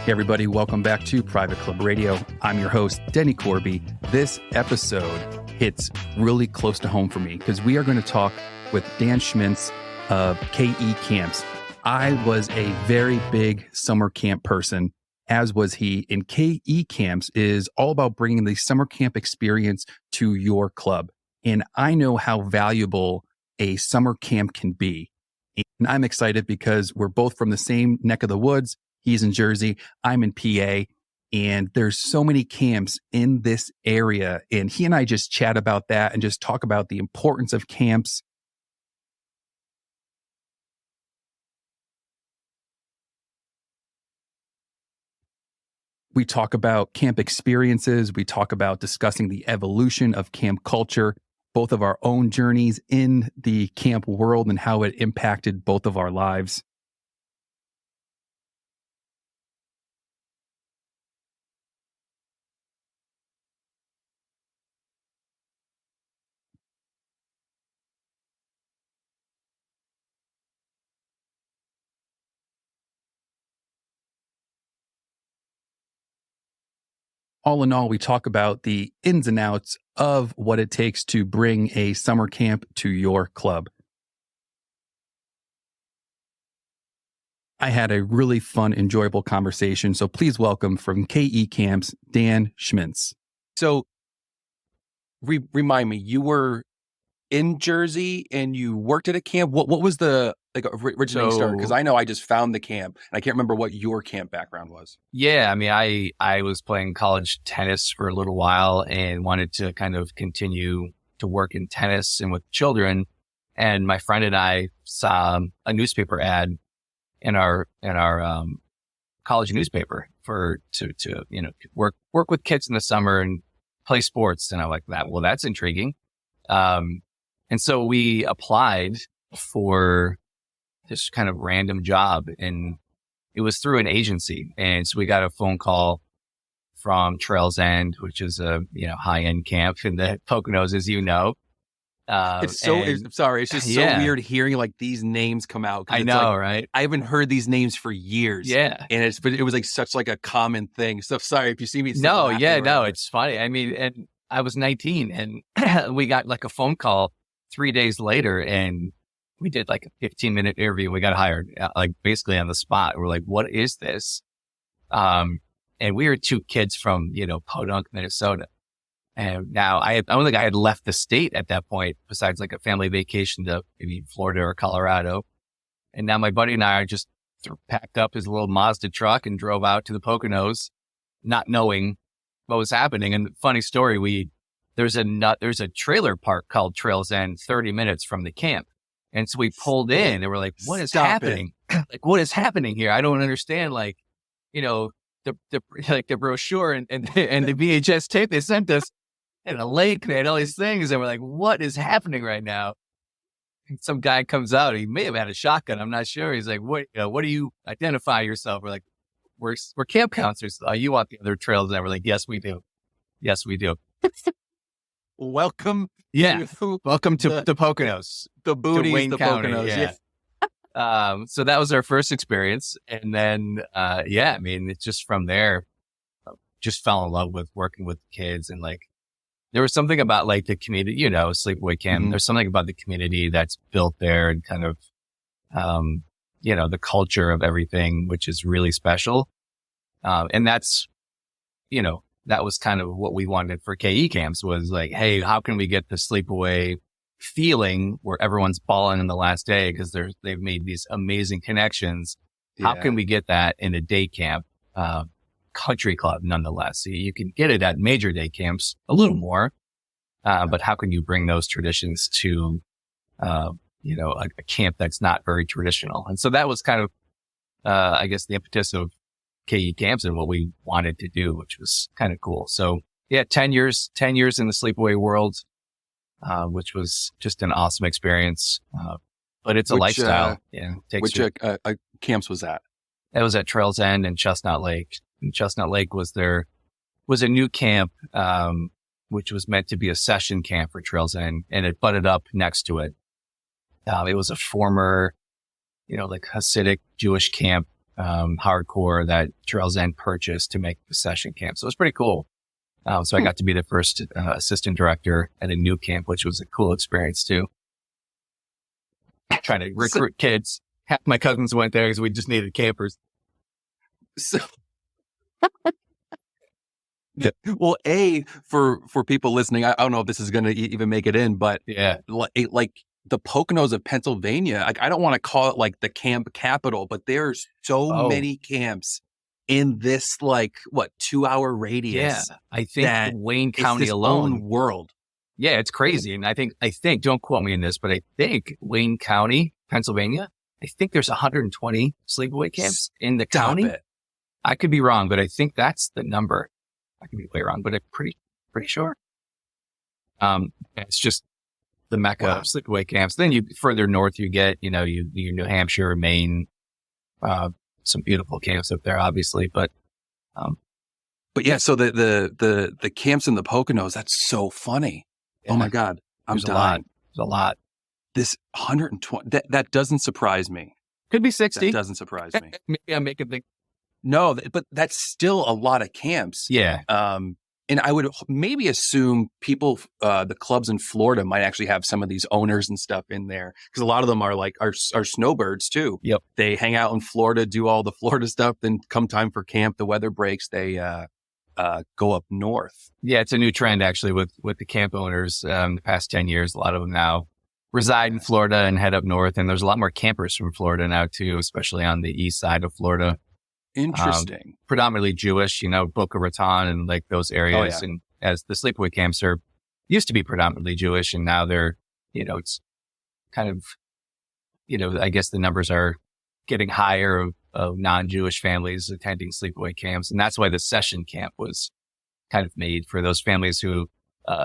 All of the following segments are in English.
Hey everybody, welcome back to Private Club Radio. I'm your host, Denny Corby. This episode hits really close to home for me because we are going to talk with Dan Schmitz of KE Camps. I was a very big summer camp person, as was he. And KE Camps is all about bringing the summer camp experience to your club. And I know how valuable a summer camp can be. And I'm excited because we're both from the same neck of the woods. He's in Jersey, I'm in PA, and there's so many camps in this area. And he and I just chat about that and just talk about the importance of camps. We talk about camp experiences. We talk about discussing the evolution of camp culture, both of our own journeys in the camp world and how it impacted both of our lives. All in all, we talk about the ins and outs of what it takes to bring a summer camp to your club. I had a really fun, enjoyable conversation. So please welcome from KE Camps, Dan Schmitz. So remind me, you were in Jersey and you worked at a camp. What was the original start? Because I know I just found the camp and I can't remember what your camp background was. Yeah, I mean, I was playing college tennis for a little while and wanted to kind of continue to work in tennis and with children. And my friend and I saw a newspaper ad in our college newspaper to work with kids in the summer and play sports. And I'm like, that's intriguing. And so we applied for this kind of random job, and it was through an agency. And so we got a phone call from Trails End, which is a high-end camp in the Poconos, as you know. It's just so weird hearing like these names come out. I know, right? I haven't heard these names for years. Yeah, and it was like such like a common thing. So sorry if you see me. No, it's funny. I mean, and I was 19, and we got like a phone call 3 days later, and we did like a 15-minute interview. We got hired like basically on the spot. We're like, what is this? And we were two kids from, Podunk, Minnesota. And now I don't think I had left the state at that point, besides like a family vacation to maybe Florida or Colorado. And now my buddy and I just packed up his little Mazda truck and drove out to the Poconos, not knowing what was happening. And funny story, there's a trailer park called Trails End 30 minutes from the camp. And so we pulled in and we're like, what is happening? Like, what is happening here? I don't understand. Like, the brochure and the VHS tape they sent us and a lake and all these things. And we're like, what is happening right now? And some guy comes out. He may have had a shotgun. I'm not sure. He's like, what do you identify yourself? We're like, we're camp counselors. You want the other trails? And we're like, yes, we do. Yes, we do. Welcome. Yeah. Welcome to the Poconos. The booties, Wayne the County, Poconos. Yeah. So that was our first experience. And then, I mean, it's just from there, just fell in love with working with kids. And like, there was something about like the community, sleepaway camp. Mm-hmm. There's something about the community that's built there and kind of, the culture of everything, which is really special. And that's, that was kind of what we wanted for KE camps was like, hey, how can we get the sleepaway feeling where everyone's balling in the last day because they've made these amazing connections. Yeah. How can we get that in a day camp, country club nonetheless? So you can get it at major day camps a little more, but how can you bring those traditions to, a camp that's not very traditional? And so that was kind of, I guess the impetus of KE camps and what we wanted to do, which was kind of cool. So yeah, 10 years in the sleepaway world, which was just an awesome experience. But it's a lifestyle. Which camps was that? It was at Trails End and Chestnut Lake. And Chestnut Lake was a new camp, which was meant to be a session camp for Trails End, and it butted up next to it. It was a former, like Hasidic Jewish camp hardcore that Trails End purchased to make the session camp. So it was pretty cool. So I got to be the first assistant director at a new camp, which was a cool experience too. Trying to recruit kids. Half my cousins went there because we just needed campers. So, well, for people listening, I don't know if this is going to even make it in, but yeah, like the Poconos of Pennsylvania, like I don't want to call it like the camp capital, but there's so many camps in this 2-hour radius. Yeah, I think Wayne County alone, world. Yeah, it's crazy. And I think, don't quote me in this, but I think Wayne County, Pennsylvania, I think there's 120 sleepaway camps in the county. It. I could be wrong, but I think that's the number. I could be way wrong, but I'm pretty sure. It's just the mecca of sleepaway camps. Then further north, you get, your New Hampshire, Maine, some beautiful camps up there, obviously, but yeah, so the camps in the Poconos, that's so funny. Yeah. Oh my God. I'm dying. There's a lot. This 120, that doesn't surprise me. Could be 60. That doesn't surprise me. Maybe I'm making things. No, but that's still a lot of camps. Yeah. And I would maybe assume people, the clubs in Florida might actually have some of these owners and stuff in there, because a lot of them are snowbirds too. Yep. They hang out in Florida, do all the Florida stuff. Then come time for camp, the weather breaks, they go up north. Yeah, it's a new trend actually with the camp owners. The past 10 years, a lot of them now reside in Florida and head up north. And there's a lot more campers from Florida now too, especially on the east side of Florida. Interesting. Predominantly Jewish, Boca Raton and like those areas. Oh, yeah. And as the sleepaway camps used to be predominantly Jewish, and now they're, it's kind of, I guess the numbers are getting higher of non-Jewish families attending sleepaway camps. And that's why the session camp was kind of made for those families who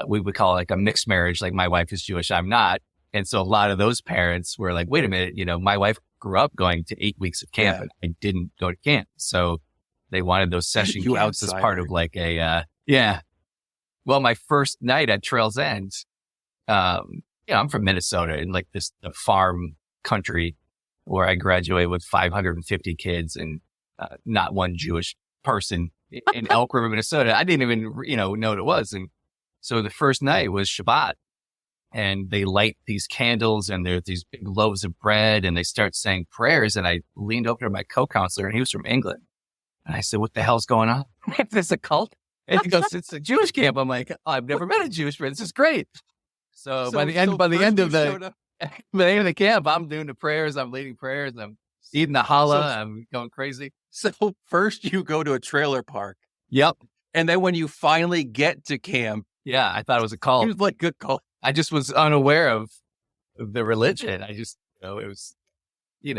we would call like a mixed marriage. Like my wife is Jewish, I'm not. And so a lot of those parents were like, wait a minute, my wife grew up going to 8 weeks of camp and I didn't go to camp. So they wanted those session camps as part of like well, my first night at Trails End, I'm from Minnesota and like the farm country where I graduated with 550 kids and not one Jewish person in Elk River, Minnesota. I didn't even, know what it was. And so the first night was Shabbat. And they light these candles and there's these big loaves of bread and they start saying prayers. And I leaned over to my co-counselor and he was from England. And I said, what the hell's going on? Is this a cult? And he goes, it's a Jewish camp. I'm like, I've never met a Jewish man. This is great. So by the end of the camp, I'm doing the prayers. I'm leading prayers. I'm eating the challah. I'm going crazy. So first you go to a trailer park. Yep. And then when you finally get to camp. Yeah, I thought it was a cult. It was like good cult. I just was unaware of the religion. I just, it was, in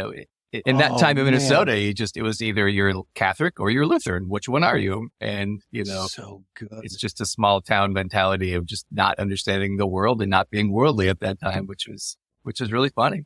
that time in Minnesota, it was either you're Catholic or you're Lutheran. Which one are you? And, so good. It's just a small town mentality of just not understanding the world and not being worldly at that time, which was really funny.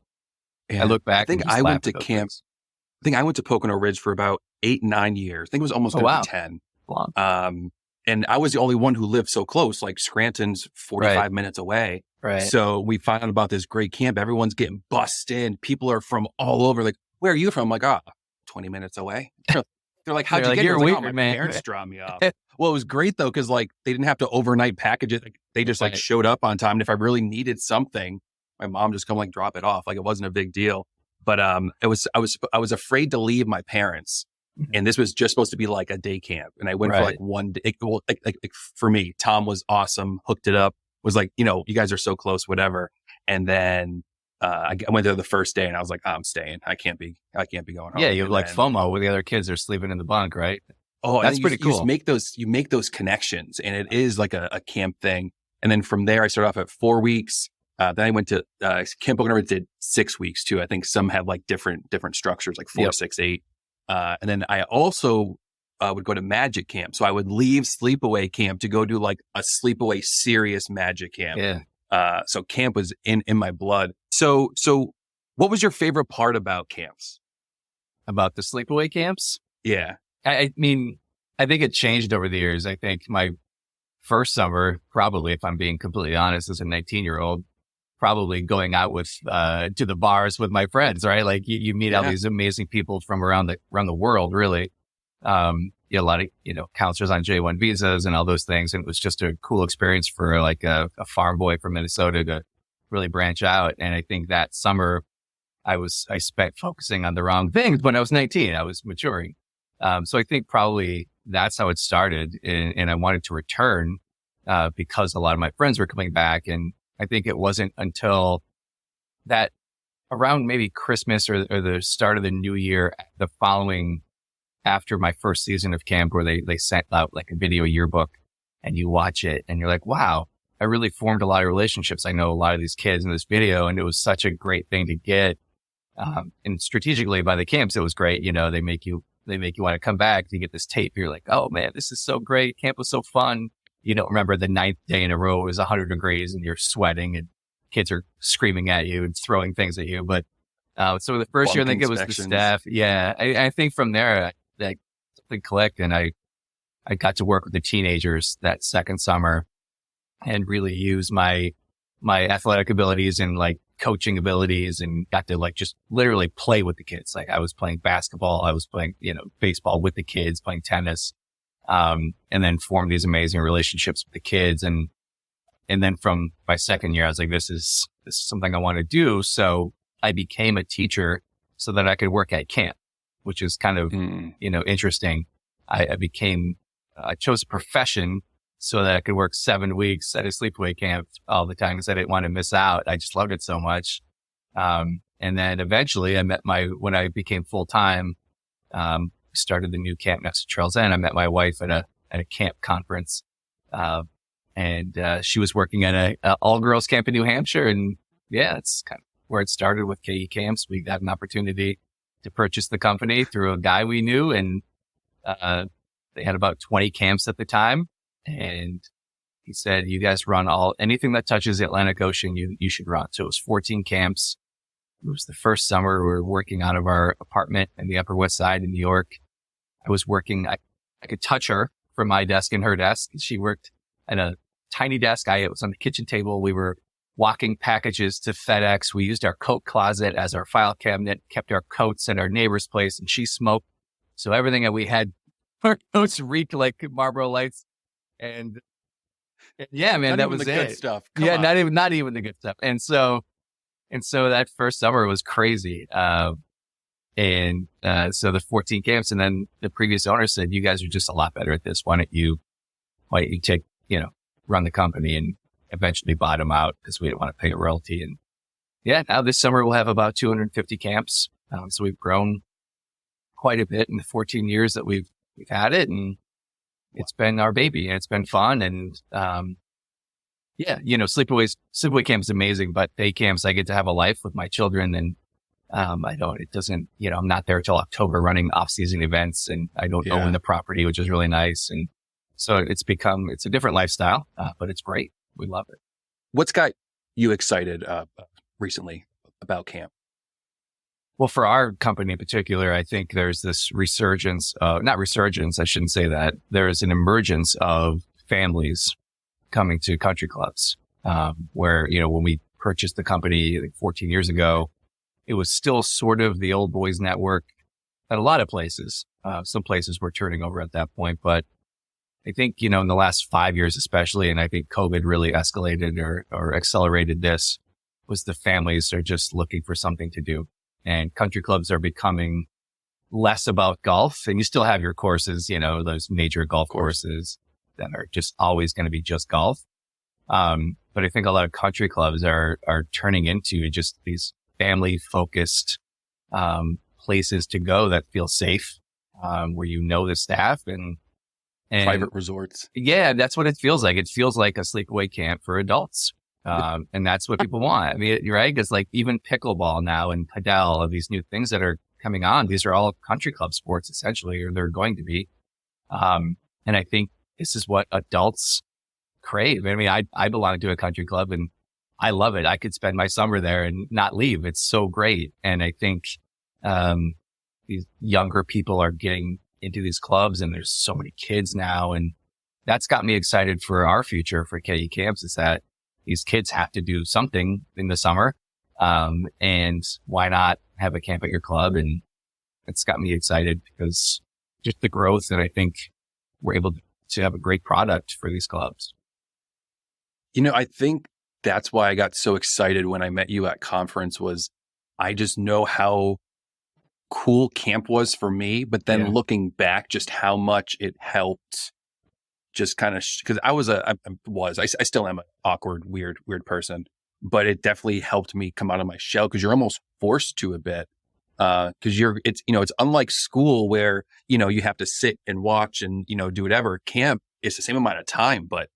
Yeah. I look back. I think I went to camp. I think I went to Pocono Ridge for about 8-9 years. I think it was almost 10. Long. And I was the only one who lived so close, like Scranton's 45 minutes away. Right. So we found out about this great camp. Everyone's getting bussed in. People are from all over. Like, where are you from? I'm like, 20 minutes away. They're like, how'd you get here? Weird, my man. parents dropped me off. Well, it was great though, because like they didn't have to overnight package it. Like, they just like showed up on time. And if I really needed something, my mom just come like drop it off. Like it wasn't a big deal. But I was afraid to leave my parents. And this was just supposed to be like a day camp. And I went for like one day. For me, Tom was awesome, hooked it up, was like, you guys are so close, whatever. And then I went there the first day and I was like, I'm staying. I can't be going home. Yeah, you have like FOMO where the other kids are sleeping in the bunk, right? Oh, that's pretty cool. You make those connections and it is like a camp thing. And then from there, I started off at 4 weeks. Then I went to Camp Poconos, did 6 weeks too. I think some had like different structures, like 4, 6, 8. And then I also would go to magic camp. So I would leave sleepaway camp to go do like a sleepaway serious magic camp. Yeah. So camp was in my blood. So what was your favorite part about camps? About the sleepaway camps? Yeah. I mean, I think it changed over the years. I think my first summer, probably, if I'm being completely honest, as a 19-year-old, probably going out with, to the bars with my friends, right? Like you meet all these amazing people from around the world, really. A lot of, counselors on J1 visas and all those things. And it was just a cool experience for like a farm boy from Minnesota to really branch out. And I think that summer I spent focusing on the wrong things. When I was 19, I was maturing. So I think probably that's how it started. And I wanted to return, because a lot of my friends were coming back. And I think it wasn't until that around maybe Christmas or the start of the new year, the following after my first season of camp, where they sent out like a video yearbook and you watch it and you're like, wow, I really formed a lot of relationships. I know a lot of these kids in this video, and it was such a great thing to get. And strategically by the camps, it was great. They make you want to come back to get this tape. You're like, oh man, this is so great. Camp was so fun. You don't remember the 9th day in a row it was 100 degrees and you're sweating and kids are screaming at you and throwing things at you. But, so the first year, I think it was the staff. Yeah. I think from there, that something clicked, and I got to work with the teenagers that second summer and really use my athletic abilities and like coaching abilities, and got to like just literally play with the kids. Like I was playing basketball, I was playing, baseball with the kids, playing tennis, and then formed these amazing relationships with the kids. And then from my second year, I was like, this is something I want to do. So I became a teacher so that I could work at camp, which is kind of, interesting. I chose a profession so that I could work 7 weeks at a sleepaway camp all the time because I didn't want to miss out. I just loved it so much. And then eventually when I became full time, started the new camp next to Trails End. I met my wife at a camp conference. And she was working at a all girls camp in New Hampshire. And yeah, that's kind of where it started with KE Camps. We got an opportunity to purchase the company through a guy we knew, and they had about 20 camps at the time. And he said, you guys run anything that touches the Atlantic Ocean, you should run. So it was 14 camps. It was the first summer we were working out of our apartment in the Upper West Side in New York. I was working, I could touch her from my desk and her desk. She worked at a tiny desk. It was on the kitchen table. We were walking packages to FedEx. We used our coat closet as our file cabinet, kept our coats at our neighbor's place, and she smoked. So everything that we had, our coats reeked like Marlboro Lights. And yeah, man, that was the it. Good stuff. Yeah, not even the good stuff. And so that first summer was crazy. So the 14 camps, and then the previous owner said, you guys are just a lot better at this. Why don't you take, run the company, and eventually bought them out because we didn't want to pay a royalty. And yeah, now this summer we'll have about 250 camps. So we've grown quite a bit in the 14 years that we've had it, and it's been our baby, and it's been fun. And, sleepaway camp is amazing, but day camps, I get to have a life with my children, and, I'm not there till October running off-season events, and I don't own the property, which is really nice. And so it's a different lifestyle, but it's great. We love it. What's got you excited recently about camp? Well, for our company in particular, I think there's this not resurgence, I shouldn't say that. There's an emergence of families coming to country clubs, where, when we purchased the company like 14 years ago, it was still sort of the old boys network at a lot of places. Some places were turning over at that point, but I think, in the last 5 years, especially, and I think COVID really escalated or accelerated this, was the families are just looking for something to do. And country clubs are becoming less about golf, and you still have your courses, those major golf courses that are just always going to be just golf. But I think a lot of country clubs are turning into just these family focused, places to go that feel safe, where the staff and private resorts. Yeah, that's what it feels like. It feels like a sleepaway camp for adults. And that's what people want. I mean, you're right. Cause like even pickleball now and padel, these new things that are coming on, these are all country club sports essentially, or they're going to be. And I think this is what adults crave. I mean, I belong to a country club and I love it. I could spend my summer there and not leave. It's so great. And I think, these younger people are getting into these clubs, and there's so many kids now. And that's got me excited for our future for KE Camps, is that these kids have to do something in the summer. And why not have a camp at your club? And it's got me excited because just the growth that I think we're able to have a great product for these clubs. I think that's why I got so excited when I met you at conference was I just know how cool camp was for me, but then looking back, just how much it helped just kind of, because I still am an awkward, weird person, but it definitely helped me come out of my shell because you're almost forced to a bit. Because it's unlike school where, you have to sit and watch and, do whatever. Camp is the same amount of time, but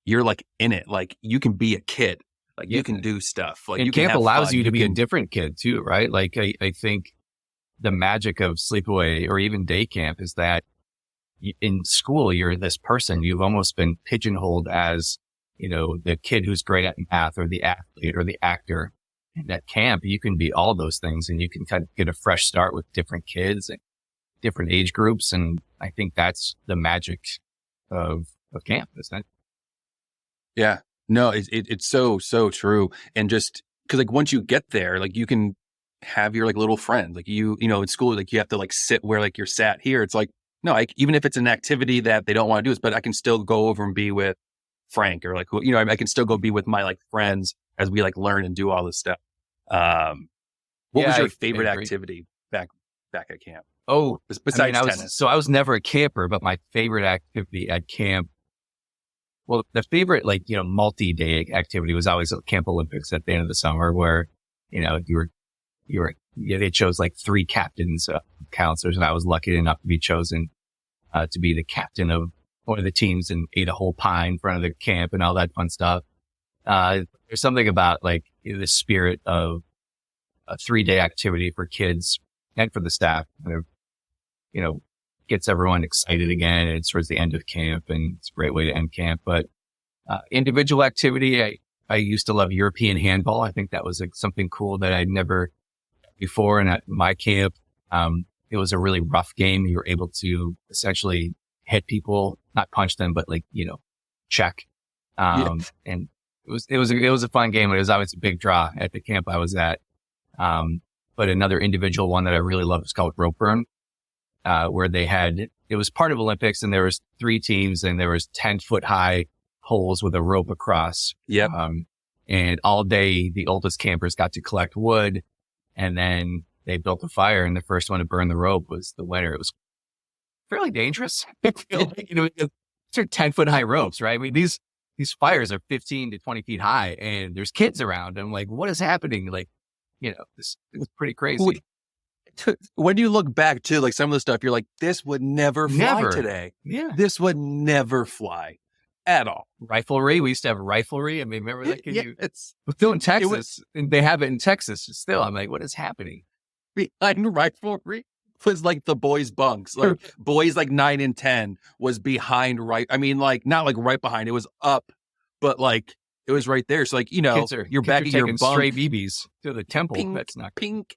you're like in it. Like you can be a kid, like you can do stuff. Like and you can camp have allows fun. you to be a different kid too, right? Like I think the magic of sleepaway or even day camp is that in school, you're this person. You've almost been pigeonholed as, the kid who's great at math or the athlete or the actor. And at camp, you can be all those things and you can kind of get a fresh start with different kids and different age groups. And I think that's the magic of camp, isn't it? Yeah, no, it's so true. And just because like once you get there, like you can have your like little friends, like in school, like you have to like sit where like you're sat here. It's like, no, even if it's an activity that they don't want to do, but I can still go over and be with Frank or like, I can still go be with my like friends as we like learn and do all this stuff. What was your favorite activity back at camp? Oh, besides tennis. So I was never a camper, but my favorite activity at camp, well, the favorite multi-day activity was always Camp Olympics at the end of the summer where, they chose like 3 captains, counselors, and I was lucky enough to be chosen, to be the captain of one of the teams and ate a whole pie in front of the camp and all that fun stuff. There's something about like the spirit of a 3-day activity for kids and for the staff, kind of, gets everyone excited again. And it's towards the end of camp and it's a great way to end camp. But, individual activity, I used to love European handball. I think that was something cool that I'd never before. And at my camp, it was a really rough game. You were able to essentially hit people, not punch them, but check. And it was a fun game. It was always a big draw at the camp I was at. But another individual one that I really loved was called rope burn, where it was part of Olympics and there was 3 teams and there was 10-foot high holes with a rope across. Yep. And all day the oldest campers got to collect wood and then they built a fire and the first one to burn the rope was the winner. It was fairly dangerous. These are 10-foot high ropes, right? I mean, these fires are 15 to 20 feet high and there's kids around. I'm like, what is happening? Like, it was pretty crazy. When you look back to like some of the stuff, you're like, this would never fly today. Yeah. This would never fly at all. Riflery. We used to have riflery. I mean, remember that? It's still in Texas. And they have it in Texas still. I'm like, what is happening? Behind riflery was like the boys' bunks. Like boys like 9 and 10 was behind not like right behind. It was up, but like it was right there. So like, you're back at your bunk. Stray BBs to the temple. Pink, that's not pink.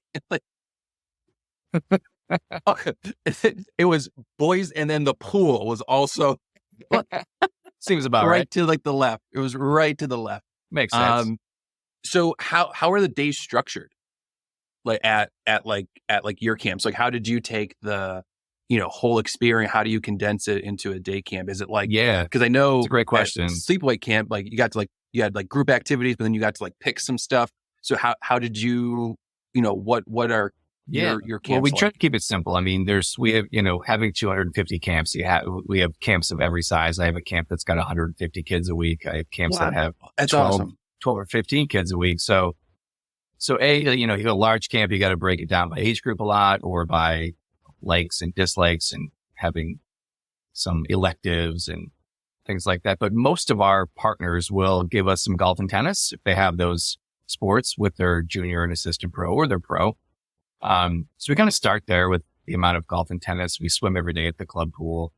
It was boys, and then the pool was also seems about right to like the left. It was right to the left. Makes sense. So how are the days structured? Like at your camps? Like how did you take the whole experience? How do you condense it into a day camp? Is it like because I know it's a great question. Sleepaway camp, like you had like group activities, but then you got to like pick some stuff. So how did you what are your camps? Well, we try to keep it simple. I mean, we have, having 250 camps, we have camps of every size. I have a camp that's got 150 kids a week. I have camps that have 12 or 15 kids a week. So you have a large camp, you got to break it down by age group a lot or by likes and dislikes and having some electives and things like that. But most of our partners will give us some golf and tennis if they have those sports with their junior and assistant pro or their pro. So we kind of start there with the amount of golf and tennis. We swim every day at the club pool.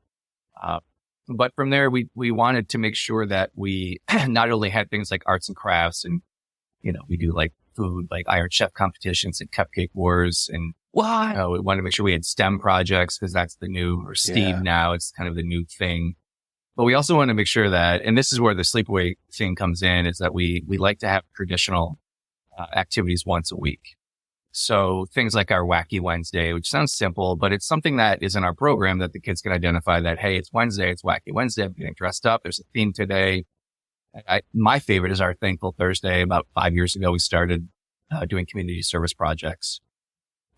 But from there, we wanted to make sure that we not only had things like arts and crafts and, we do like food, like Iron Chef competitions and cupcake wars. And we wanted to make sure we had STEM projects because that's the new, or STEAM now. It's kind of the new thing. But we also want to make sure that, and this is where the sleepaway thing comes in, is that we like to have traditional activities once a week. So things like our Wacky Wednesday, which sounds simple, but it's something that is in our program that the kids can identify that, hey, it's Wednesday, it's Wacky Wednesday, I'm getting dressed up, there's a theme today. My favorite is our Thankful Thursday. About 5 years ago, we started doing community service projects.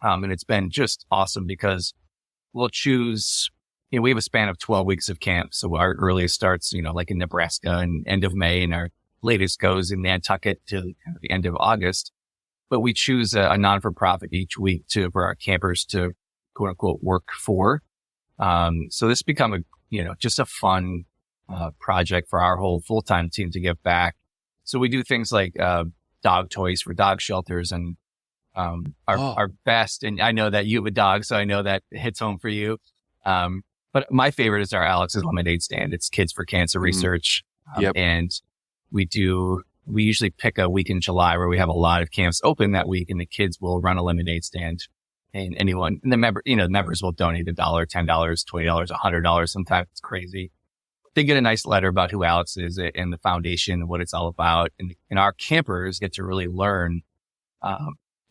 And it's been just awesome because we'll choose, we have a span of 12 weeks of camp. So our earliest starts, like in Nebraska and end of May, and our latest goes in Nantucket to kind of the end of August. But we choose a non-for-profit each week for our campers to quote unquote work for. So this become just a fun, project for our whole full-time team to give back. So we do things like, dog toys for dog shelters and, our best. And I know that you have a dog, so I know that hits home for you. But my favorite is our Alex's Lemonade Stand. It's Kids for Cancer Research. And we usually pick a week in July where we have a lot of camps open that week, and the kids will run a lemonade stand, and the members will donate $1, $10, $20, $100. Sometimes it's crazy. They get a nice letter about who Alex is and the foundation and what it's all about. And our campers get to really learn,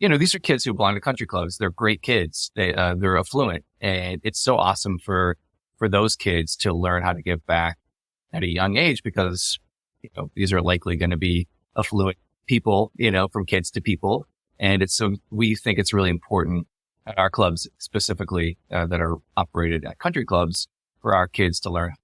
these are kids who belong to country clubs. They're great kids. They're affluent, and it's so awesome for those kids to learn how to give back at a young age, because these are likely going to be affluent people, from kids to people. And we think it's really important at our clubs specifically, that are operated at country clubs, for our kids to learn.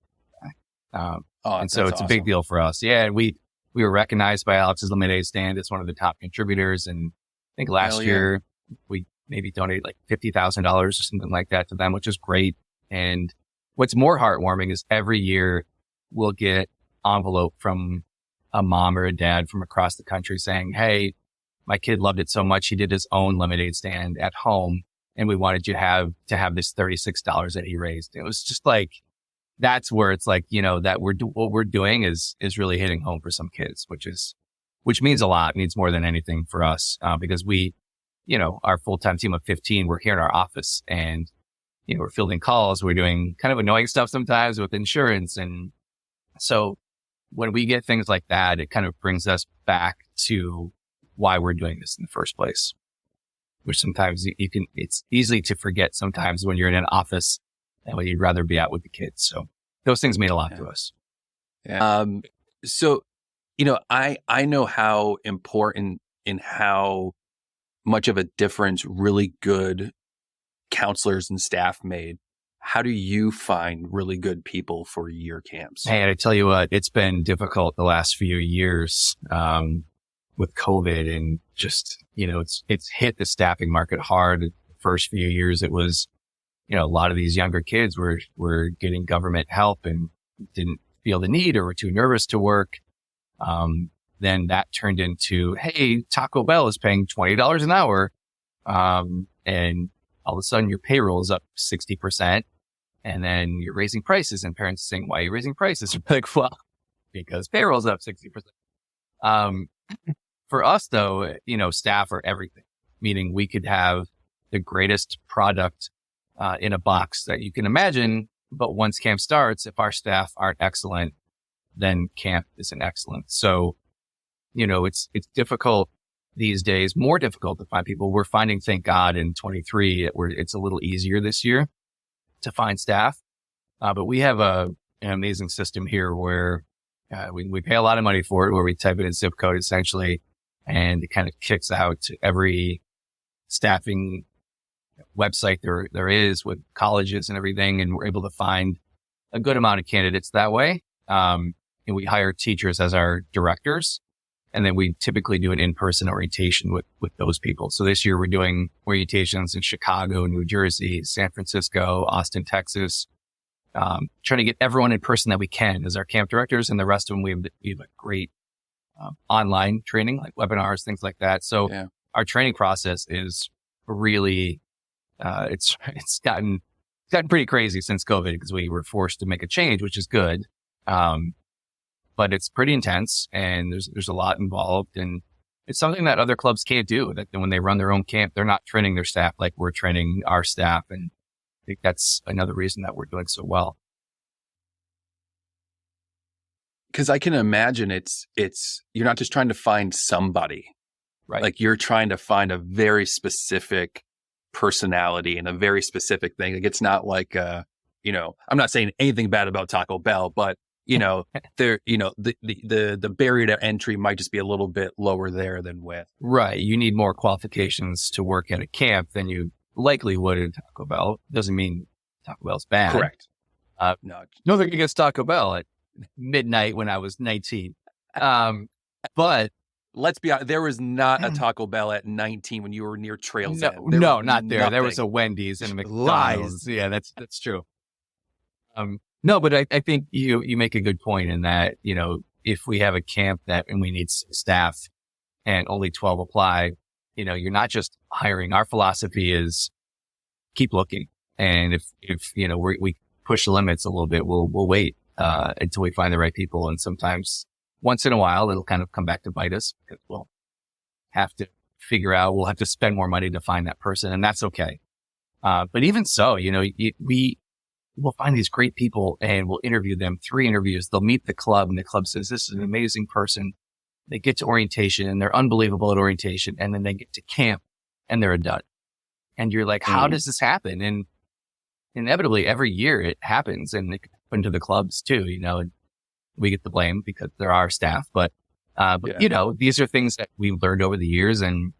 And so it's awesome. A big deal for us. Yeah. And we were recognized by Alex's Lemonade Stand as one of the top contributors. And I think last year we maybe donated like $50,000 or something like that to them, which is great. And what's more heartwarming is every year we'll get envelope from a mom or a dad from across the country saying, hey, my kid loved it so much he did his own lemonade stand at home, and we wanted you to have this $36 that he raised. It was just like, that's where it's like, that what we're doing is really hitting home for some kids, which means a lot. It means more than anything for us, because we, our full-time team of 15, we're here in our office, and we're fielding calls. We're doing kind of annoying stuff sometimes with insurance. And so when we get things like that, it kind of brings us back to why we're doing this in the first place, which sometimes it's easy to forget sometimes when you're in an office and when you'd rather be out with the kids. So those things mean a lot to us. Yeah. So, I know how important and how much of a difference really good counselors and staff made. How do you find really good people for your camps? Hey, I tell you what, it's been difficult the last few years, with COVID, and just, it's hit the staffing market hard. The first few years, it was, a lot of these younger kids were getting government help and didn't feel the need or were too nervous to work. Then that turned into, hey, Taco Bell is paying $20 an hour. And all of a sudden your payroll is up 60%, and then you're raising prices, and parents saying, why are you raising prices? You're like, well, because payroll's up 60%. For us though, staff are everything, meaning we could have the greatest product, in a box that you can imagine. But once camp starts, if our staff aren't excellent, then camp isn't excellent. So, it's difficult these days, more difficult to find people. We're finding, thank God, in 23, it's a little easier this year to find staff. But we have an amazing system here where we pay a lot of money for it, where we type it in zip code essentially, and it kind of kicks out to every staffing website there is with colleges and everything. And we're able to find a good amount of candidates that way. And we hire teachers as our directors. And then we typically do an in-person orientation with those people. So this year we're doing orientations in Chicago, New Jersey, San Francisco, Austin, Texas, trying to get everyone in person that we can as our camp directors. And the rest of them, we have a great online training, like webinars, things like that. So our training process is really, it's gotten pretty crazy since COVID, because we were forced to make a change, which is good. But it's pretty intense, and there's a lot involved, and it's something that other clubs can't do. That when they run their own camp, they're not training their staff like we're training our staff. And I think that's another reason that we're doing so well. because I can imagine it's you're not just trying to find somebody, Right. Like you're trying to find a very specific personality and a very specific thing. Like it's not like I'm not saying anything bad about Taco Bell, but there the barrier to entry might just be a little bit lower there than with. Right. You need more qualifications to work at a camp than you likely would at Taco Bell. Doesn't mean Taco Bell's bad. Correct. No, nothing against Taco Bell at midnight when I was 19. But let's be honest, there was not a Taco Bell at 19 when you were near Trails End. No, not there. Nothing. There was a Wendy's and a Lies. McDonald's. Yeah, that's true. No, but I think you make a good point in that, if we have a camp and we need staff and only 12 apply, you're not just hiring. Our philosophy is keep looking. And if we push the limits a little bit, we'll wait, until we find the right people. And sometimes once in a while, it'll kind of come back to bite us because we'll have to we'll have to spend more money to find that person, and that's okay. But even so, we'll find these great people and we'll interview them, 3 interviews. They'll meet the club and the club says, this is an amazing person. They get to orientation and they're unbelievable at orientation. And then they get to camp and they're a dud. And you're like, how does this happen? And inevitably every year it happens, and it can happen to the clubs too, and we get the blame because they're our staff. But these are things that we've learned over the years, and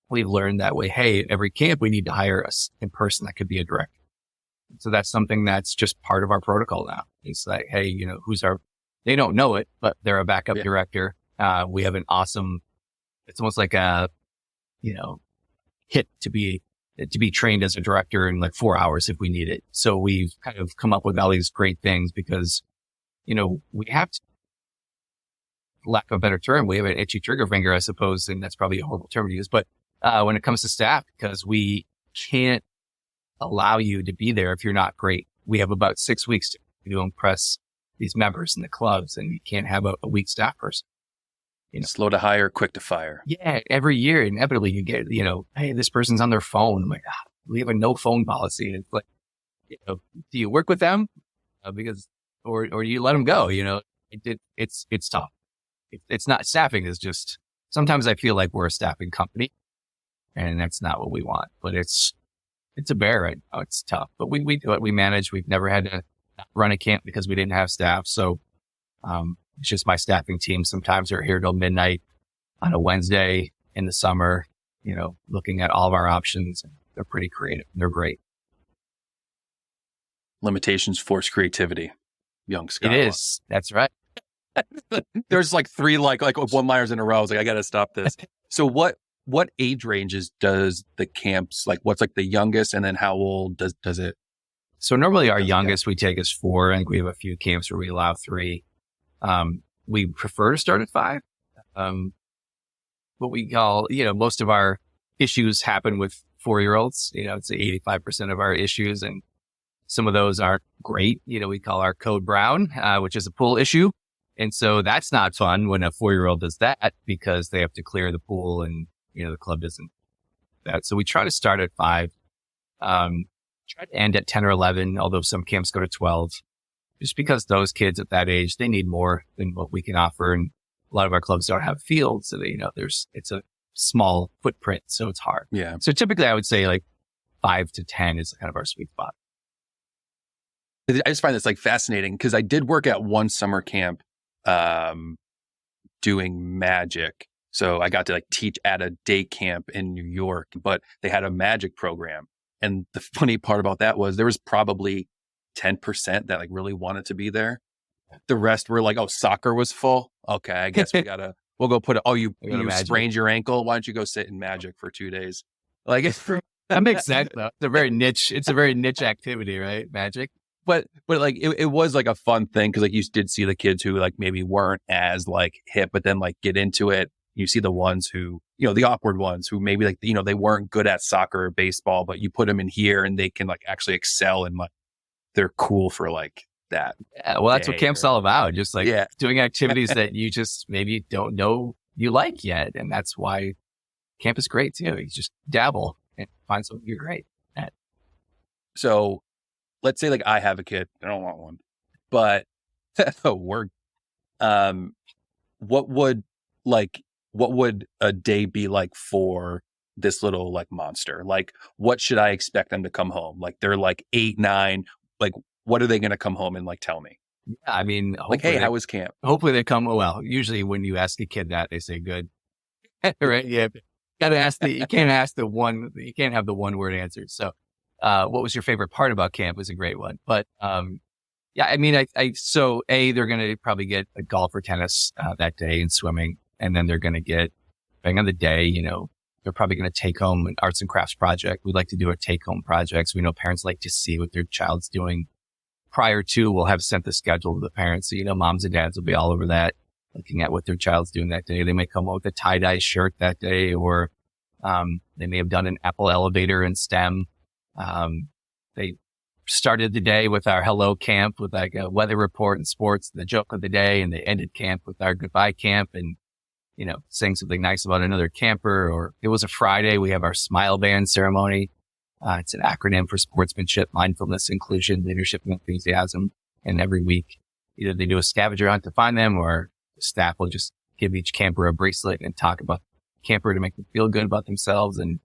we've learned that way. Hey, every camp we need to hire a person that could be a director. So that's something that's just part of our protocol now. It's like, hey, they don't know it, but they're a backup director. We have an awesome, it's almost like a, hit to be trained as a director in like 4 hours if we need it. So we've kind of come up with all these great things because, we have to, lack of a better term, we have an itchy trigger finger, I suppose, and that's probably a horrible term to use. But when it comes to staff, because we can't allow you to be there if you're not great. We have about 6 weeks to impress these members in the clubs, and you can't have a weak staff person. Slow to hire, quick to fire. Yeah, every year inevitably you get, hey, this person's on their phone. I'm like, we have a no phone policy. And it's like, do you work with them? Because or you let them go? It's tough. It's not, staffing is just, sometimes I feel like we're a staffing company, and that's not what we want. But it's a bear right now. It's tough, but we do it. We manage. We've never had to run a camp because we didn't have staff. So, it's just my staffing team. Sometimes they're here till midnight on a Wednesday in the summer, looking at all of our options. They're pretty creative. They're great. Limitations force creativity. Young Scott. It is. That's right. There's like 3 like one-liners in a row. I was like, I got to stop this. So what age ranges does the camps, like what's like the youngest, and then how old does it? So normally our youngest we take is 4. I think we have a few camps where we allow 3. We prefer to start at 5. What we call, most of our issues happen with 4-year-olds. It's 85% of our issues, and some of those aren't great. We call our code brown, which is a pool issue. And so that's not fun when a 4-year-old does that, because they have to clear the pool and, the club doesn't that. So we try to start at 5, try to end at 10 or 11, although some camps go to 12, just because those kids at that age, they need more than what we can offer. And a lot of our clubs don't have fields. So it's a small footprint. So it's hard. Yeah. So typically I would say like 5 to 10 is kind of our sweet spot. I just find this like fascinating because I did work at one summer camp, doing magic. So I got to like teach at a day camp in New York, but they had a magic program. And the funny part about that was there was probably 10% that like really wanted to be there. The rest were like, oh, soccer was full. Okay, I guess we'll go put it. Oh, you sprained your ankle. Why don't you go sit in magic for 2 days? Like that makes sense though. It's a very niche activity, right? Magic. But like it was like a fun thing because like you did see the kids who like maybe weren't as like hip, but then like get into it. You see the ones who, the awkward ones who maybe like, they weren't good at soccer or baseball, but you put them in here and they can like actually excel and like they're cool for like that. Yeah, well, that's what camp's all about. Just like doing activities that you just maybe don't know you like yet. And that's why camp is great too. You just dabble and find something you're great at. So let's say like I have a kid. I don't want one, but what would a day be like for this little like monster? Like, what should I expect them to come home? Like, they're like 8, 9. Like, what are they going to come home and like tell me? Yeah, I mean, like, hey, how was camp? Hopefully they come. Well, usually when you ask a kid that, they say good. Right? Yeah. Gotta ask you can't have the one word answer. So, what was your favorite part about camp was a great one. But, yeah, I mean, so they're going to probably get a golf or tennis, that day and swimming. And then they're going to get, depending on the day, they're probably going to take home an arts and crafts project. We'd like to do a take home project. So we know parents like to see what their child's doing prior to. We'll have sent the schedule to the parents. So, moms and dads will be all over that, looking at what their child's doing that day. They may come home with a tie-dye shirt that day, or, they may have done an Apple elevator in STEM. They started the day with our hello camp with like a weather report and sports, the joke of the day, and they ended camp with our goodbye camp and, saying something nice about another camper. Or it was a Friday, we have our smile band ceremony. It's an acronym for sportsmanship, mindfulness, inclusion, leadership, and enthusiasm. And every week, either they do a scavenger hunt to find them, or the staff will just give each camper a bracelet and talk about the camper to make them feel good about themselves. And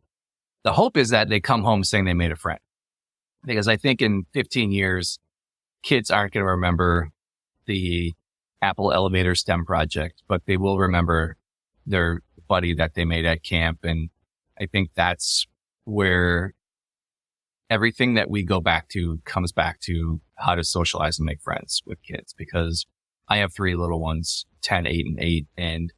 the hope is that they come home saying they made a friend. Because I think in 15 years, kids aren't going to remember the Apple elevator STEM project, but they will remember their buddy that they made at camp. And I think that's where everything that we go back to comes back to how to socialize and make friends with kids. Because I have 3 little ones, 10, 8, and 8. And,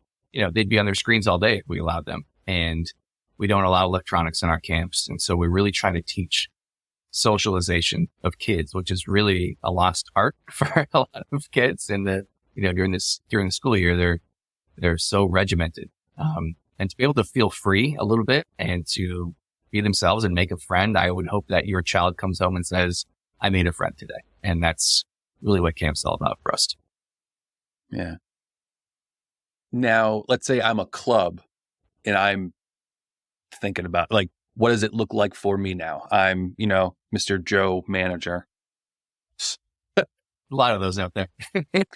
they'd be on their screens all day if we allowed them. And we don't allow electronics in our camps. And so we're really trying to teach socialization of kids, which is really a lost art for a lot of kids. And during the school year, they're so regimented. And to be able to feel free a little bit and to be themselves and make a friend, I would hope that your child comes home and says, I made a friend today. And that's really what camp's all about for us. Yeah. Now, let's say I'm a club and I'm thinking about like, what does it look like for me now? I'm, Mr. Joe manager. A lot of those out there.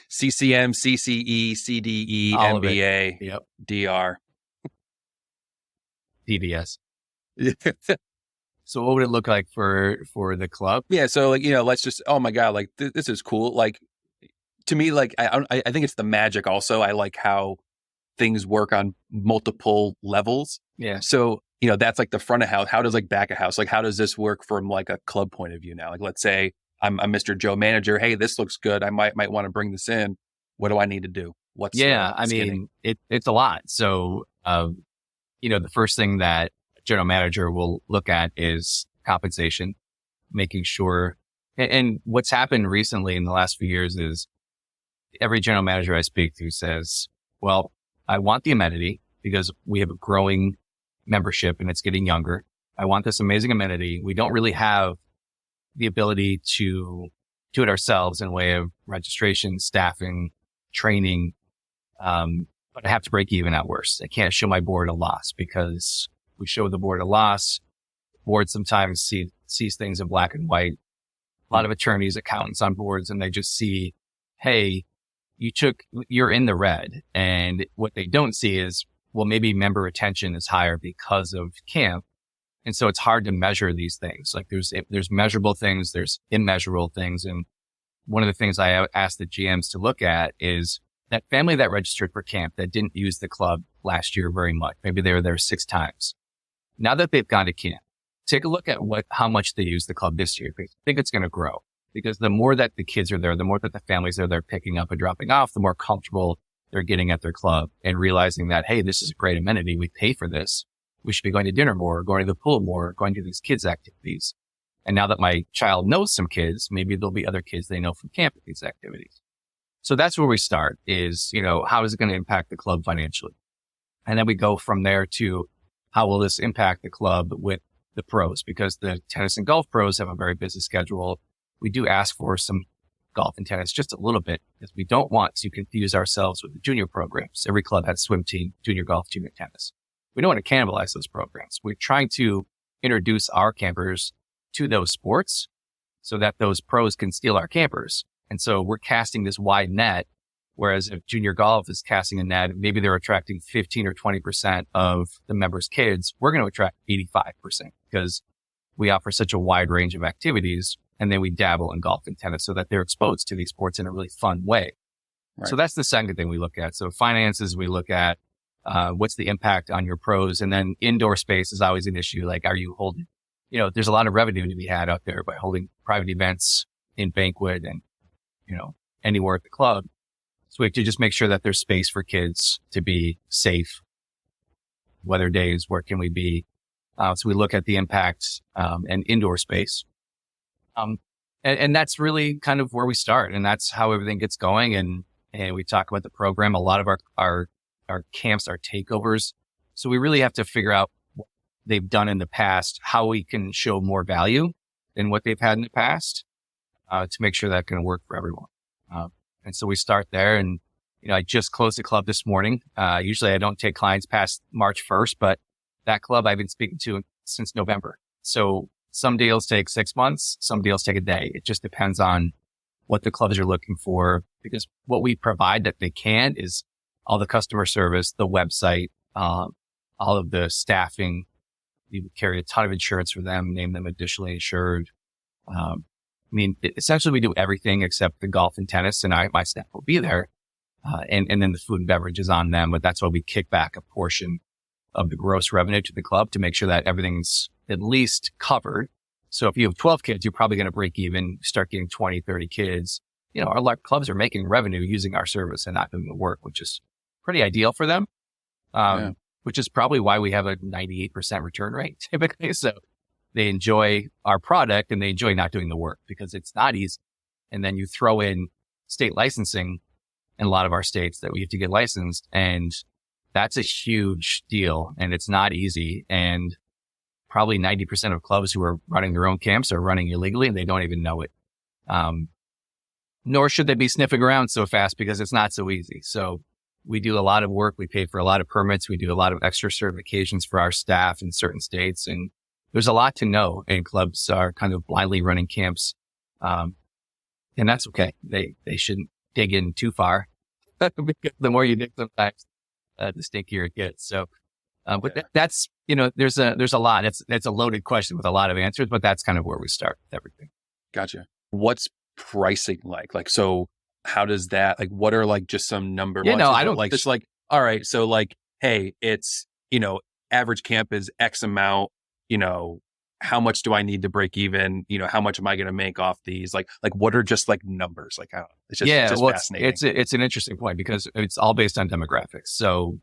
CCM, CCE, CDE, all MBA, yep. DR. DDS. So what would it look like for the club? Yeah. So like, let's just, oh my God, like this is cool. Like to me, like, I think it's the magic also. I like how things work on multiple levels. Yeah. So, that's like the front of house. How does like back of house? Like, how does this work from like a club point of view now? Like, let's say I'm Mr. Joe manager. Hey, this looks good. I might want to bring this in. What do I need to do? I mean, it's a lot. So, the first thing that a general manager will look at is compensation, making sure. And what's happened recently in the last few years is every general manager I speak to says, well, I want the amenity because we have a growing membership and it's getting younger. I want this amazing amenity. We don't really have the ability to do it ourselves in way of registration, staffing, training. But I have to break even at worst. I can't show my board a loss because we show the board a loss. Board sometimes sees things in black and white. A lot of attorneys, accountants on boards, and they just see, hey, you're in the red. And what they don't see is, well, maybe member retention is higher because of camp. And so it's hard to measure these things. Like there's measurable things, there's immeasurable things. And one of the things I asked the GMs to look at is that family that registered for camp that didn't use the club last year very much. Maybe they were there 6 times. Now that they've gone to camp, take a look at how much they use the club this year. Because I think it's going to grow because the more that the kids are there, the more that the families are there picking up and dropping off, the more comfortable they're getting at their club and realizing that, hey, this is a great amenity. We pay for this. We should be going to dinner more, going to the pool more, going to these kids' activities. And now that my child knows some kids, maybe there'll be other kids they know from camp at these activities. So that's where we start is, how is it going to impact the club financially? And then we go from there to how will this impact the club with the pros? Because the tennis and golf pros have a very busy schedule. We do ask for some golf and tennis just a little bit because we don't want to confuse ourselves with the junior programs. Every club has swim team, junior golf, junior tennis. We don't want to cannibalize those programs. We're trying to introduce our campers to those sports so that those pros can steal our campers. And so we're casting this wide net Whereas if junior golf is casting a net, maybe they're attracting 15 or 20% of the members' kids. We're going to attract 85% because we offer such a wide range of activities. And then we dabble in golf and tennis so that they're exposed to these sports in a really fun way. Right. So that's the second thing we look at. So finances, we look at what's the impact on your pros. And then indoor space is always an issue. Like, are you holding, there's a lot of revenue to be had out there by holding private events in banquet and, anywhere at the club. So we have to just make sure that there's space for kids to be safe. Weather days, where can we be? So we look at the impact and indoor space. And that's really kind of where we start, and that's how everything gets going. And we talk about the program. A lot of our camps are takeovers. So we really have to figure out what they've done in the past, how we can show more value than what they've had in the past, to make sure that can work for everyone. And so we start there. And, I just closed the club this morning. Usually I don't take clients past March 1st, but that club I've been speaking to since November. So some deals take 6 months, some deals take a day. It just depends on what the clubs are looking for, because what we provide that they can't is all the customer service, the website, all of the staffing. We carry a ton of insurance for them, name them additionally insured. Essentially we do everything except the golf and tennis, and my staff will be there. And then the food and beverage is on them, but that's why we kick back a portion of the gross revenue to the club to make sure that everything's at least covered. So if you have 12 kids, you're probably going to break even, start getting 20, 30 kids. Our clubs are making revenue using our service and not doing the work, which is pretty ideal for them. Which is probably why we have a 98% return rate typically. So they enjoy our product and they enjoy not doing the work because it's not easy. And then you throw in state licensing in a lot of our states that we have to get licensed, and that's a huge deal and it's not easy. And probably 90% of clubs who are running their own camps are running illegally and they don't even know it. Nor should they be sniffing around so fast because it's not so easy. So we do a lot of work. We pay for a lot of permits. We do a lot of extra certifications for our staff in certain states. And there's a lot to know, and clubs are kind of blindly running camps. And that's okay. They shouldn't dig in too far because the more you dig sometimes, the stinkier it gets. So, but that's, there's a lot. It's a loaded question with a lot of answers, but that's kind of where we start with everything. Gotcha. What's pricing like? So how does that, what are just some number? I don't just all right. So hey, it's, average camp is X amount, how much do I need to break even? How much am I going to make off these? What are just numbers? I don't know. It's just fascinating. It's an interesting point because it's all based on demographics. So,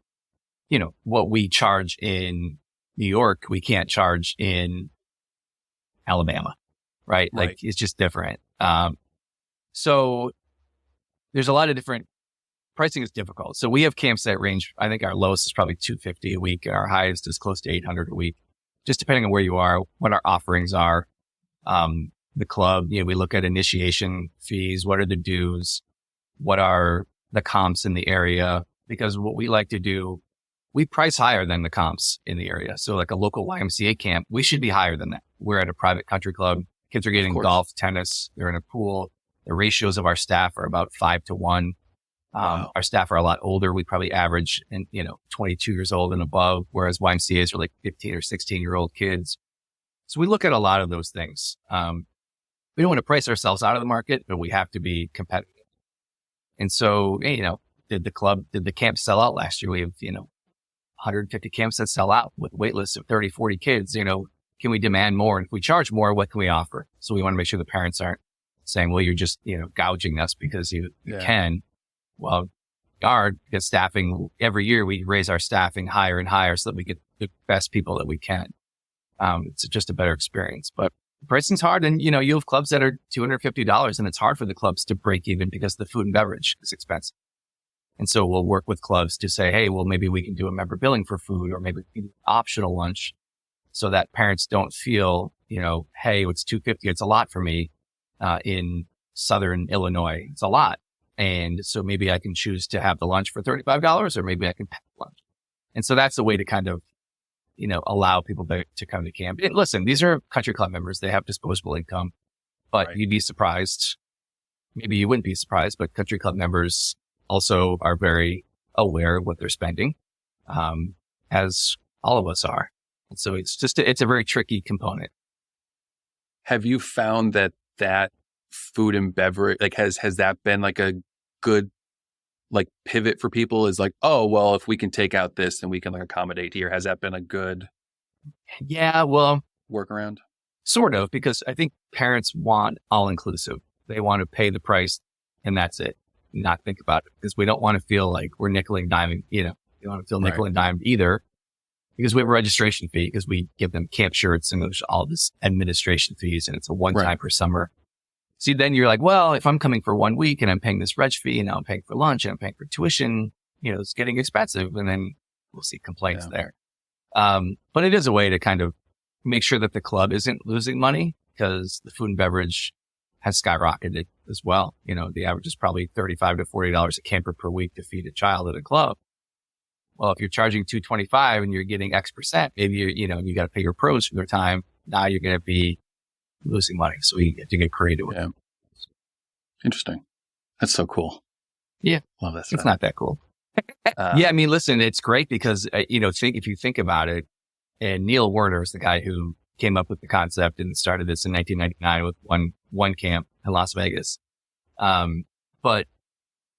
what we charge in New York, we can't charge in Alabama, right? It's just different. So there's a lot of different pricing is difficult. So we have camps that range. I think our lowest is probably $250 a week and our highest is close to $800 a week, just depending on where you are, what our offerings are. The club, we look at initiation fees. What are the dues? What are the comps in the area? Because what we like to do, we price higher than the comps in the area. So a local YMCA camp, we should be higher than that. We're at a private country club. Kids are getting golf, tennis. They're in a pool. The ratios of our staff are about 5 to 1. Wow. Our staff are a lot older. We probably average 22 years old and above, whereas YMCAs are 15 or 16-year-old kids. So we look at a lot of those things. We don't want to price ourselves out of the market, but we have to be competitive. And so, did the camp sell out last year? We have, 150 camps that sell out with wait lists of 30, 40 kids. Can we demand more? And if we charge more, what can we offer? So we want to make sure the parents aren't saying, well, you're just, gouging us because you can. Well, because staffing, every year we raise our staffing higher and higher so that we get the best people that we can. It's just a better experience, but pricing's hard. And, you have clubs that are $250 and it's hard for the clubs to break even because the food and beverage is expensive. And so we'll work with clubs to say, hey, well, maybe we can do a member billing for food, or maybe we can do optional lunch so that parents don't feel, hey, it's $250. It's a lot for me, in Southern Illinois. It's a lot. And so maybe I can choose to have the lunch for $35, or maybe I can pack lunch. And so that's the way to kind of, allow people to come to camp. And listen, these are country club members. They have disposable income, but you'd be surprised. Maybe you wouldn't be surprised, but country club members also are very aware of what they're spending, as all of us are. And so it's a very tricky component. Have you found that food and beverage, like has that been like a good like pivot for people, is like, oh, well, if we can take out this, then we can like accommodate here? Has that been a good workaround? Sort of, because I think parents want all inclusive. They want to pay the price and that's it. Not think about it, because we don't want to feel like we're nickel and diming, we don't want to feel nickel and dimed either, because we have a registration fee, because we give them camp shirts and there's all this administration fees, and it's a one-time per summer. See, then you're like, well, if I'm coming for 1 week and I'm paying this reg fee and now I'm paying for lunch and I'm paying for tuition, it's getting expensive. And then we'll see complaints there. But it is a way to kind of make sure that the club isn't losing money, because the food and beverage has skyrocketed as well. The average is probably $35 to $40 a camper per week to feed a child at a club. Well, if you're charging $225 and you're getting X%, maybe you got to pay your pros for their time. Now you're going to be losing money. So we have to get creative with it. Interesting. That's so cool. Yeah. Love that stuff. It's not that cool. Yeah. I mean, listen, it's great because, if you think about it, and Neil Werner is the guy who came up with the concept and started this in 1999 with one camp in Las Vegas. But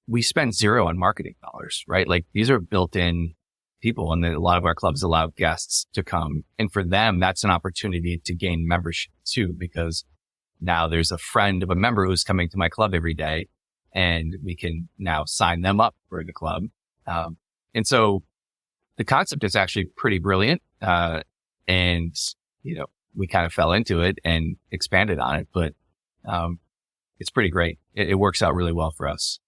we spend zero on marketing dollars, right? Like, these are built in people, and a lot of our clubs allow guests to come. And for them, that's an opportunity to gain membership too, because now there's a friend of a member who's coming to my club every day, and we can now sign them up for the club. And so the concept is actually pretty brilliant. And, we kind of fell into it and expanded on it, but, it's pretty great. It works out really well for us.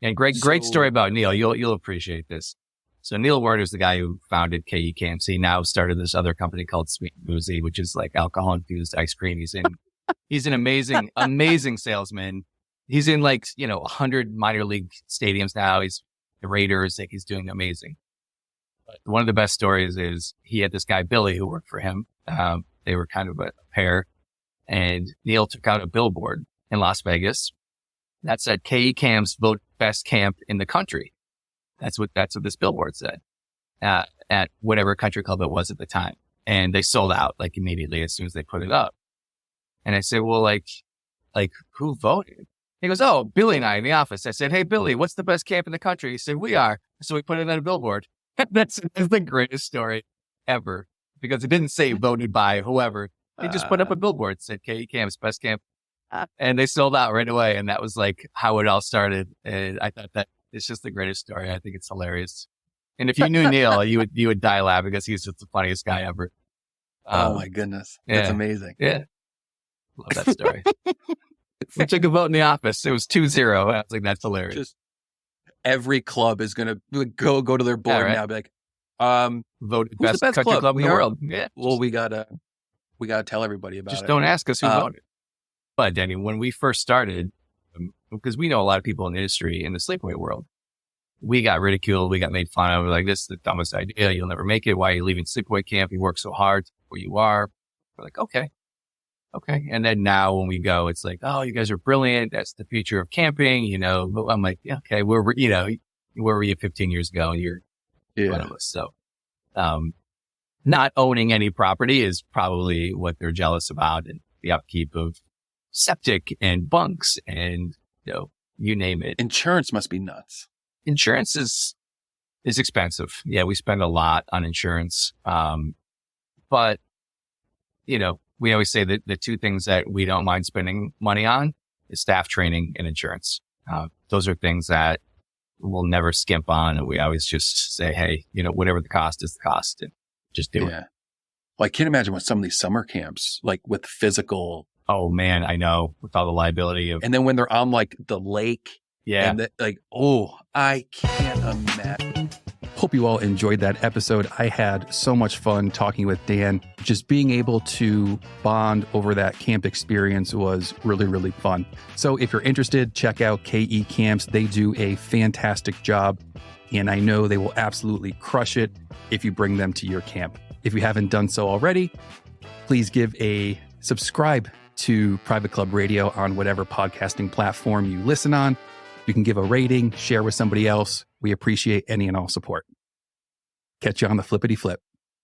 And great story about Neil. You'll appreciate this. So Neil Werner is the guy who founded KE Camps. He now started this other company called Sweet and Boozy, which is like alcohol infused ice cream. He's an amazing salesman. He's in 100 minor league stadiums now. He's the Raiders. He's doing amazing. But one of the best stories is he had this guy, Billy, who worked for him. They were kind of a pair, and Neil took out a billboard in Las Vegas that said KE Camps vote best camp in the country. That's what this billboard said, at whatever country club it was at the time. And they sold out immediately as soon as they put it up. And I said, well, who voted? He goes, oh, Billy and I in the office. I said, hey, Billy, what's the best camp in the country? He said, we are. So we put it on a billboard. That's the greatest story ever, because it didn't say voted by whoever. They just put up a billboard, said KE Camps, best camp. And they sold out right away. And that was how it all started. And I thought that it's just the greatest story. I think it's hilarious. And if you knew Neil, you would die laughing, because he's just the funniest guy ever. Oh my goodness. That's amazing. Yeah. Love that story. We took a vote in the office. It was 2-0. I was like, that's hilarious. Just every club is going to go to their board now and be like, voted best country club in the world. Yeah. Well, we gotta tell everybody about it. Just don't ask us who voted. But Danny, when we first started, because we know a lot of people in the industry in the sleepaway world, we got ridiculed. We got made fun of. We're like, this is the dumbest idea. You'll never make it. Why are you leaving sleepaway camp? You work so hard where you are. We're like, okay. And then now when we go, it's like, oh, you guys are brilliant. That's the future of camping. But I'm like, yeah, okay, where were you 15 years ago? And you're one of us. So, not owning any property is probably what they're jealous about, and the upkeep of septic and bunks and, you name it. Insurance must be nuts. Insurance is expensive. Yeah, we spend a lot on insurance. But, we always say that the two things that we don't mind spending money on is staff training and insurance. Those are things that we'll never skimp on. And we always just say, hey, whatever the cost is the cost, and just do it. Well, I can't imagine what some of these summer camps, with physical. Oh man, I know, with all the liability of. And then when they're on the lake. Yeah. And I can't imagine. Hope you all enjoyed that episode. I had so much fun talking with Dan. Just being able to bond over that camp experience was really, really fun. So if you're interested, check out KE Camps. They do a fantastic job, and I know they will absolutely crush it if you bring them to your camp. If you haven't done so already, please give a subscribe to Private Club Radio on whatever podcasting platform you listen on. You can give a rating, share with somebody else. We appreciate any and all support. Catch you on the flippity flip.